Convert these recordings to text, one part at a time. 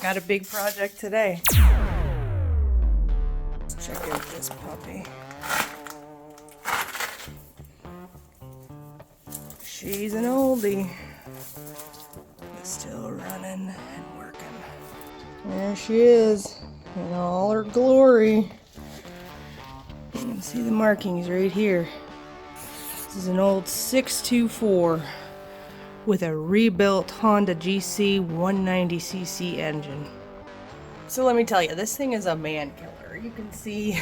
Got a big project today. Let's check out this puppy. She's an oldie. But still running and working. There she is in all her glory. You can see the markings right here. This is an old 624 with a rebuilt Honda GC 190cc engine. So let me tell you, this thing is a man killer. You can see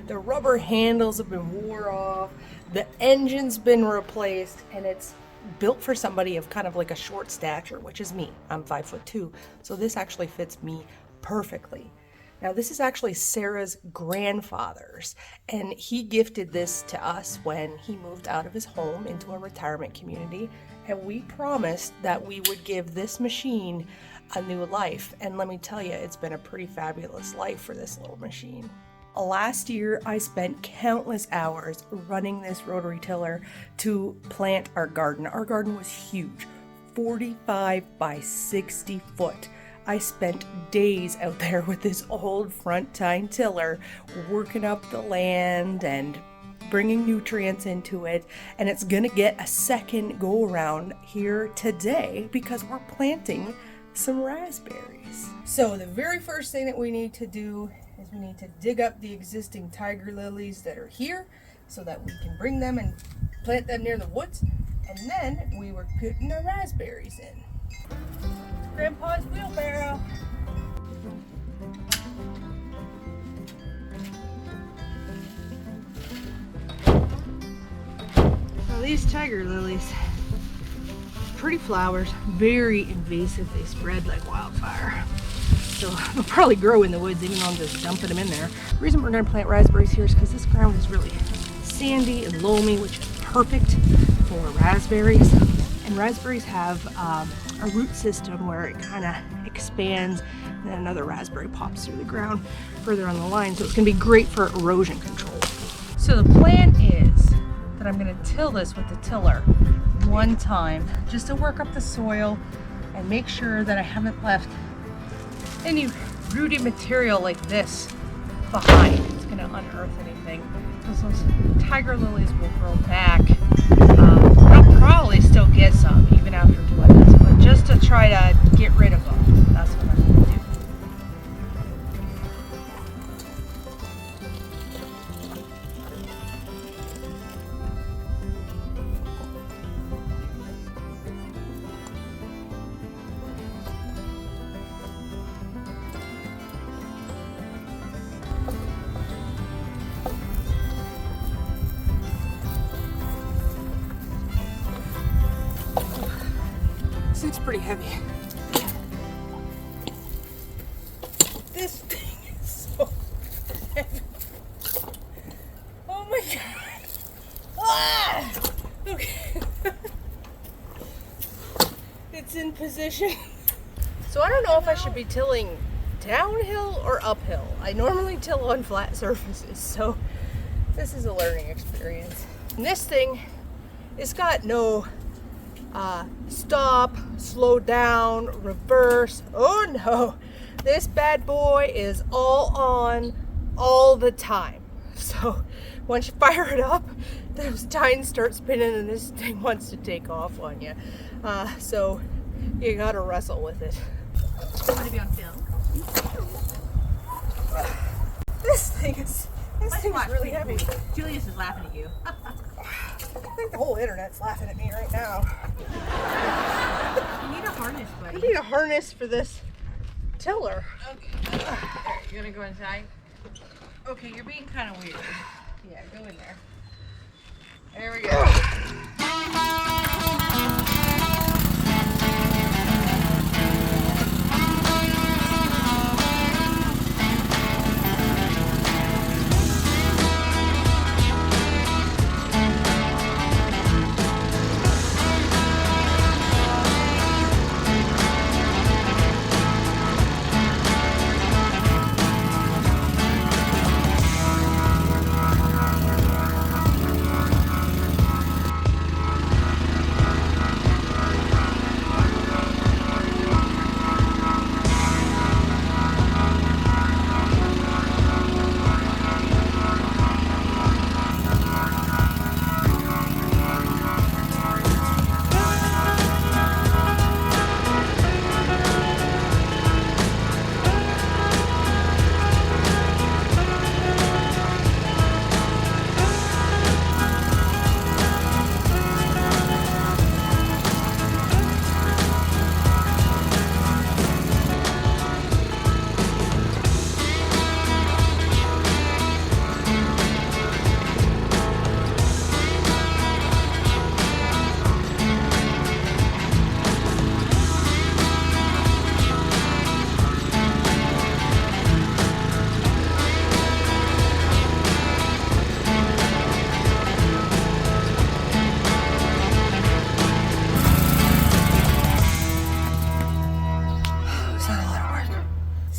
the rubber handles have been wore off, the engine's been replaced, and it's built for somebody of kind of like a short stature, which is me. I'm 5'2", so this actually fits me perfectly. Now this is actually Sarah's grandfather's, and he gifted this to us when he moved out of his home into a retirement community, and we promised that we would give this machine a new life. And let me tell you, it's been a pretty fabulous life for this little machine. Last year, I spent countless hours running this rotary tiller to plant our garden. Our garden was huge, 45 by 60 foot. I spent days out there with this old front tine tiller, working up the land and bringing nutrients into it, and it's gonna get a second go around here today because we're planting some raspberries. So the very first thing that we need to do is we need to dig up the existing tiger lilies that are here so that we can bring them and plant them near the woods, and then we were putting the raspberries in. Grandpa's wheelbarrow. Now these tiger lilies, pretty flowers, very invasive. They spread like wildfire. So they'll probably grow in the woods even though I'm just dumping them in there. The reason we're gonna plant raspberries here is because this ground is really sandy and loamy, which is perfect for raspberries. And raspberries have a root system where it kind of expands and then another raspberry pops through the ground further on the line, so it's going to be great for erosion control. So the plan is that I'm going to till this with the tiller one time just to work up the soil and make sure that I haven't left any rooty material like this behind. It's going to unearth anything. Those tiger lilies will grow back. I'll probably still get some even after doing this, but just to try to get rid of them, that's what I'm going to do. It's pretty heavy. This thing is so heavy. Oh my god. Ah! Okay. It's in position. So I don't know if I should be tilling downhill or uphill. I normally till on flat surfaces, so this is a learning experience. And this thing, it's got no stop, slow down, reverse. Oh no, this bad boy is all on all the time. So once you fire it up, those tines start spinning and this thing wants to take off on you. So you gotta wrestle with it. Want to be on film? This thing is really heavy. Julius is laughing at you. I think the whole internet's laughing at me right now. You need a harness, buddy. I need a harness for this tiller. Okay. There, you're gonna go inside? Okay, you're being kind of weird. Yeah, go in there. There we go.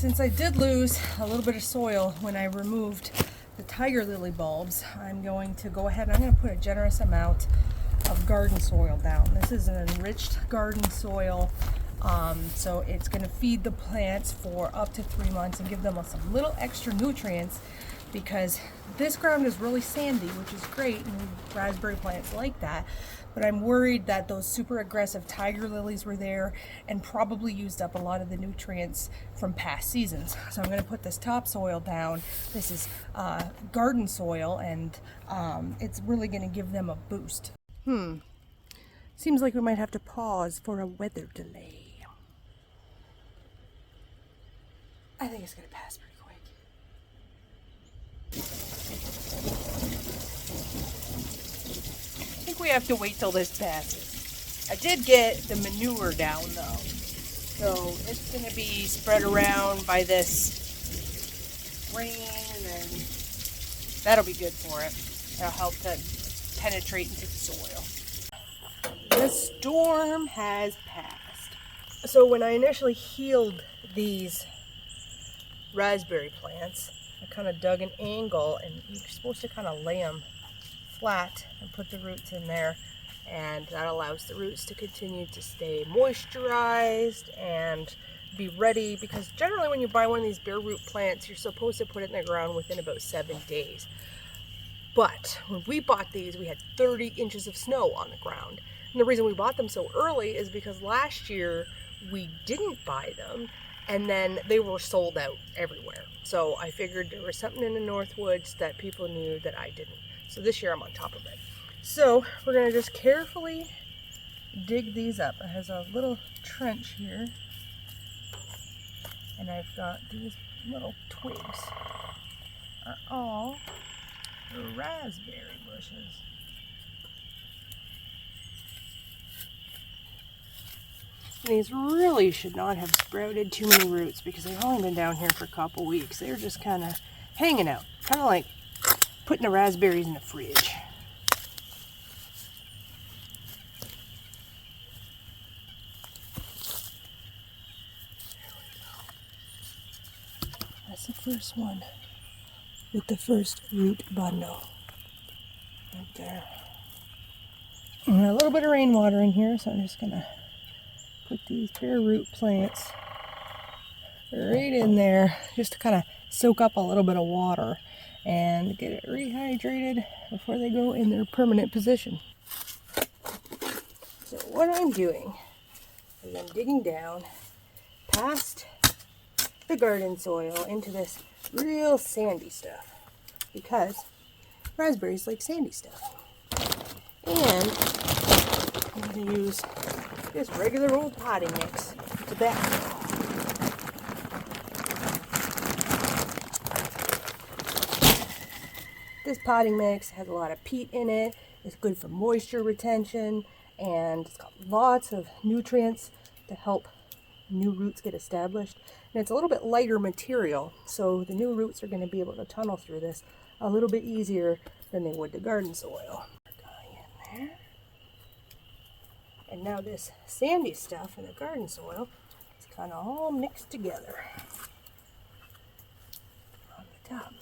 Since I did lose a little bit of soil when I removed the tiger lily bulbs, I'm going to go ahead and I'm going to put a generous amount of garden soil down. This is an enriched garden soil, so it's going to feed the plants for up to 3 months and give them some little extra nutrients, because this ground is really sandy, which is great, and raspberry plants like that. But I'm worried that those super aggressive tiger lilies were there and probably used up a lot of the nutrients from past seasons. So I'm going to put this topsoil down. This is garden soil, and it's really going to give them a boost. Seems like we might have to pause for a weather delay. I think it's going to pass pretty quick. I think we have to wait till this passes. I did get the manure down though, so it's going to be spread around by this rain, and then that'll be good for it. It'll help to penetrate into the soil. The storm has passed. So when I initially healed these raspberry plants, I kind of dug an angle, and you're supposed to kind of lay them flat and put the roots in there, and that allows the roots to continue to stay moisturized and be ready, because generally when you buy one of these bare root plants, you're supposed to put it in the ground within about 7 days. But when we bought these, we had 30 inches of snow on the ground. And the reason we bought them so early is because last year we didn't buy them, and then they were sold out everywhere. So I figured there was something in the Northwoods that people knew that I didn't. So this year I'm on top of it. So we're going to just carefully dig these up. It has a little trench here, and I've got these little twigs are all raspberry bushes. And these really should not have sprouted too many roots, because they've only been down here for a couple weeks. They're just kind of hanging out, kind of like putting the raspberries in the fridge. That's the first one with the first root bundle right there. And a little bit of rainwater in here, so I'm just gonna put these bare root plants right in there just to kind of soak up a little bit of water and get it rehydrated before they go in their permanent position. So what I'm doing is I'm digging down past the garden soil into this real sandy stuff, because raspberries like sandy stuff. And I'm going to use just regular old potting mix to backfill. This potting mix has a lot of peat in it. It's good for moisture retention, and it's got lots of nutrients to help new roots get established. And it's a little bit lighter material, so the new roots are going to be able to tunnel through this a little bit easier than they would the garden soil. Guy in there. And now this sandy stuff in the garden soil is kind of all mixed together on the top.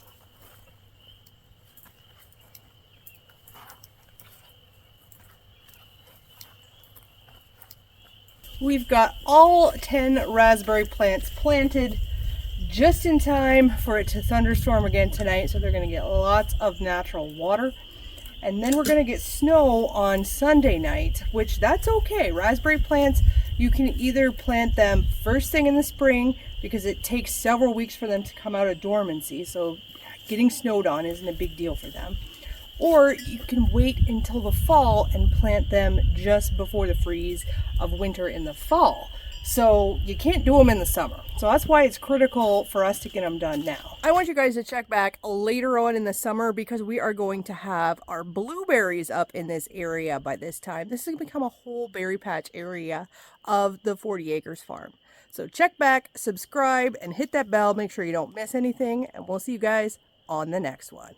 We've got all 10 raspberry plants planted just in time for it to thunderstorm again tonight, so they're going to get lots of natural water. And then we're going to get snow on Sunday night, which that's okay. Raspberry plants, you can either plant them first thing in the spring, because it takes several weeks for them to come out of dormancy, so getting snowed on isn't a big deal for them. Or you can wait until the fall and plant them just before the freeze of winter in the fall. So you can't do them in the summer. So that's why it's critical for us to get them done now. I want you guys to check back later on in the summer, because we are going to have our blueberries up in this area by this time. This is going to become a whole berry patch area of the 40 acres farm. So check back, subscribe, and hit that bell. Make sure you don't miss anything. And we'll see you guys on the next one.